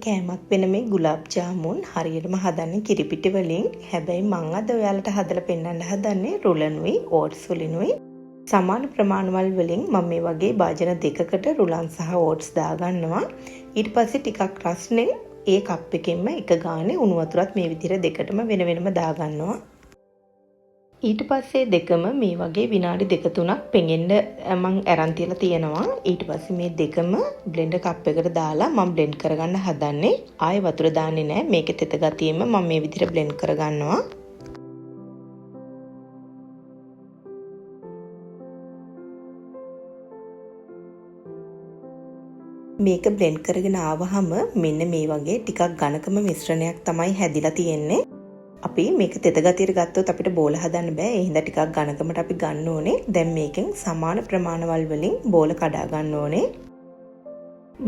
කෑමක් වෙන මේ ගුලාබ් ජාමුන් හරියටම හදන්නේ කිරිපිටි වලින්. හැබැයි මං අද ඔයාලට හදලා පෙන්නන්න හදන්නේ රුලනුයි ඕට්ස් වලිනුයි. සමාන ප්‍රමාණවල් වලින් මම මේ වගේ භාජන දෙකකට රුලන් සහ ඕට්ස් දාගන්නවා. ඊට පස්සේ ටිකක් රස්නෙන් ඒ කප් එකෙන්ම එක ගානේ උණු වතුරත් මේ විදිහට දෙකටම වෙන වෙනම දාගන්නවා. ඊට පස්සේ දෙකම මේ වගේ විනාඩි 2-3ක් පෙඟෙන්න මම අරන් තියලා තියෙනවා. ඊට පස්සේ මේ දෙකම බ්ලෙන්ඩර් කප් එකට දාලා මම බ්ලෙන්ඩ් කරගන්න හදන්නේ. ආයෙ වතුර දාන්නේ නැහැ. මේකේ තෙත ගතියෙම මම මේ විදිහට බ්ලෙන්ඩ් කරගන්නවා. මේක බ්ලෙන්ඩ් කරගෙන ආවහම මෙන්න මේ වගේ ටිකක් ඝනකම මිශ්‍රණයක් තමයි හැදිලා තියෙන්නේ. අපි මේක තෙත ගතියට ගත්තොත් අපිට බෝල හදන්න බෑ. ඒ හින්දා ටිකක් ඝනකමට අපි ගන්න ඕනේ. දැන් මේකෙන් සමාන ප්‍රමාණවල් වලින් බෝල කඩා ගන්න ඕනේ.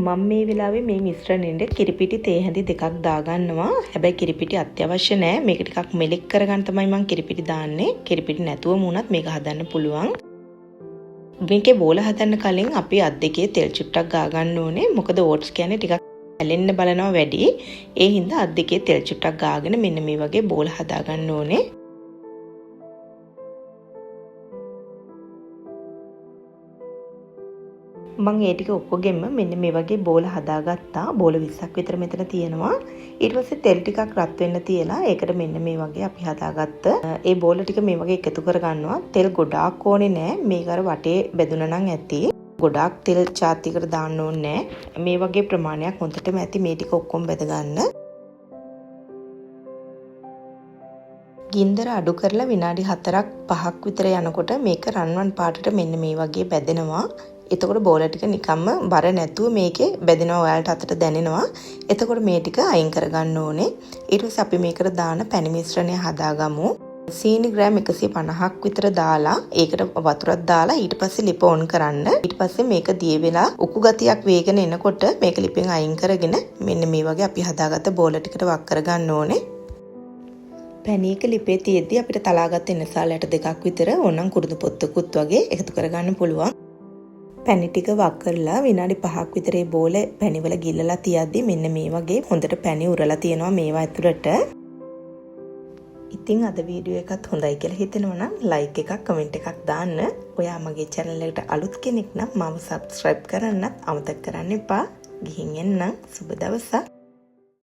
මම මේ වෙලාවේ මේ මිශ්‍රණෙට කිරිපිටි තේ හැඳි දෙකක් දාගන්නවා. හැබැයි කිරිපිටි අත්‍යවශ්‍ය නෑ. මේක ටිකක් මෙලෙක් කරගන්න තමයි මම කිරිපිටි දාන්නේ. කිරිපිටි නැතුවම වුණත් මේක හදන්න පුළුවන්. මේකේ බෝල හදන්න කලින් අපි අත් දෙකේ තෙල් චුට්ටක් ගා ගන්න ඕනේ. මොකද ඕට්ස් කියන්නේ ටිකක් ඇලෙන්න බලනවා වැඩි. ඒ හින්දා අත් දෙකේ තෙල් චුට්ටක් ගාගෙන මෙන්න මේ වගේ බෝල හදා ගන්න ඕනේ. මම ඒ ටික ඔක්කොගෙම මෙන්න මේ වගේ බෝල හදාගත්තා. බෝල 20ක් විතර මෙතන තියෙනවා. ඊට පස්සේ තෙල් ටිකක් රත් වෙන්න තියලා ඒකට මෙන්න මේ වගේ අපි හදාගත්ත ඒ බෝල ටික මේ වගේ එකතු කරගන්නවා. තෙල් ගොඩාක් ඕනේ නෑ. මේක අර වටේ බෙදුනා නම් ඇති. ගොඩාක් තෙල් චාතිකට දාන්න ඕනේ නෑ. මේ වගේ ප්‍රමාණයක් හොඳටම ඇති. මේ ටික ඔක්කොම බෙද ගන්න. ගින්දර අඩු කරලා විනාඩි 4ක් 5ක් විතර යනකොට මේක රන්වන් පාටට මෙන්න මේ වගේ බැදෙනවා. එතකොට බෝල ටික නිකම්ම බර නැතුව මේකේ බැදෙනවා. ඔයාලට අතට දැනෙනවා. එතකොට මේ ටික අයින් කරගන්න ඕනේ. ඊට පස්සේ අපි මේකට දාන පැණි මිශ්‍රණය හදාගමු. සීනි ග්‍රෑම් 150ක් විතර දාලා ඒකට වතුරක් දාලා ඊට පස්සේ ලිප ඔන් කරන්න. ඊට පස්සේ මේක දිය වෙලා උකු ගතියක් වේගෙන එනකොට මේක ලිපෙන් අයින් කරගෙන මෙන්න මේ වගේ අපි හදාගත්ත බෝල ටිකට වක් කරගන්න ඕනේ. පැණියක ලිපේ තියෙද්දි අපිට තලාගත්ත එනසාලයට දෙකක් විතර ඕනම් කුරුදු පොත්තකුත් වගේ එකතු කරගන්න පුළුවන්. පැණි ටික වක් කරලා විනාඩි 5ක් විතර ඒ බෝල පැණිවල ගිල්ලලා තියද්දි මෙන්න මේ වගේ හොඳට පැණි උරලා තියෙනවා මේවා ඇතුළට. ඉතින් අද වීඩියෝ එකත් හොඳයි කියලා හිතෙනවා නම් ලයික් එකක් කමෙන්ට් එකක් දාන්න. ඔයා මගේ channel එකට අලුත් කෙනෙක් නම් මාව subscribe කරන්නත් අමතක කරන්න එපා. ගිහින් එන්නම්. සුබ දවසක්.